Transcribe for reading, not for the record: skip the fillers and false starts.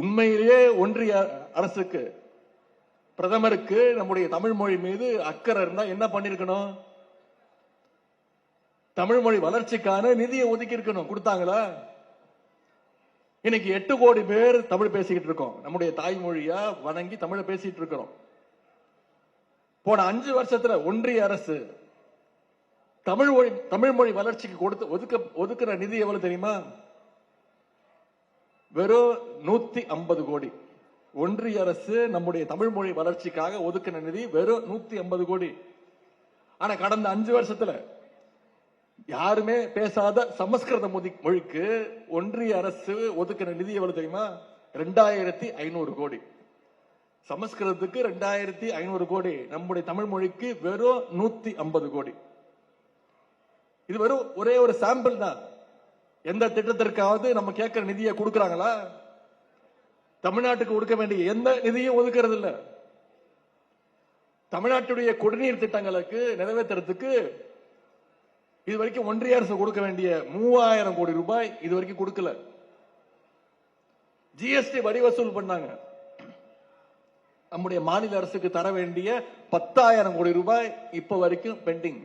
உண்மையிலேயே ஒன்றிய அரசுக்கு பிரதமருக்கு நம்முடைய தமிழ் மொழி மீது அக்கறை இருந்தா என்ன பண்ணிருக்கணும்? தமிழ் மொழி வளர்ச்சிக்கான நிதியை ஒதுக்கி இருக்கணும். கொடுத்தாங்களா? இன்னைக்கு 8 கோடி பேர் தமிழ் பேசிக்கிட்டு இருக்கோம். நம்முடைய தாய்மொழியா வணங்கி தமிழை பேசிட்டு இருக்கிறோம். போன 5 வருஷத்துல ஒன்றிய அரசு தமிழ் மொழி வளர்ச்சிக்கு ஒதுக்குற நிதி எவ்வளவு தெரியுமா? வெறும் 150 கோடி. ஒன்றிய அரசு நம்முடைய தமிழ் மொழி வளர்ச்சிக்காக ஒதுக்கின நிதி வெறும் 150 கோடி. ஆனா கடந்த 5 வருஷத்துல யாருமே பேசாத சமஸ்கிருத மொழிக்கு ஒன்றிய அரசு ஒதுக்கின நிதி எவ்வளவு தெரியுமா? 2500 கோடி. சமஸ்கிருதத்துக்கு 2500 கோடி, நம்முடைய தமிழ் மொழிக்கு வெறும் 150 கோடி. இது வெறும் ஒரே ஒரு சாம்பிள் தான். எந்த திட்டத்திற்காவது நம்ம கேட்கிற நிதியை கொடுக்கறாங்களா? தமிழ்நாட்டுக்கு கொடுக்க வேண்டிய எந்த நிதியும் ஒதுக்கிறது இல்ல. தமிழ்நாட்டுடைய குடிநீர் திட்டங்களுக்கு நிறைவேற்றுறதுக்கு இதுவரைக்கும் ஒன்றிய அரசு கொடுக்க வேண்டிய 3000 கோடி ரூபாய் இதுவரைக்கும் கொடுக்கல. ஜிஎஸ்டி வரி வசூல் பண்ணாங்க. நம்முடைய மாநில அரசுக்கு தர வேண்டிய 10,000 கோடி ரூபாய் இப்ப வரைக்கும் பெண்டிங்.